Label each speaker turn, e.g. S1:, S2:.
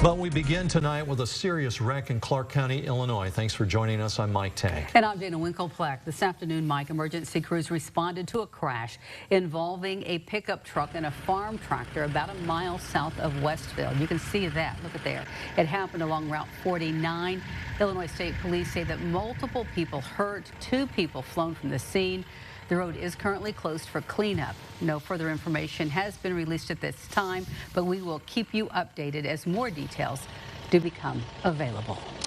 S1: But we begin tonight with a serious wreck in Clark County, Illinois. Thanks for joining us. I'm Mike Tang.
S2: And I'm Dana Winkleplack. This afternoon, Mike, emergency crews responded to a crash involving a pickup truck and a farm tractor about a mile south of Westfield. You can see that. Look at there. It happened along Route 49. Illinois State Police say that multiple people hurt, 2 people flown from the scene. The road is currently closed for cleanup. No further information has been released at this time, but we will keep you updated as more details do become available.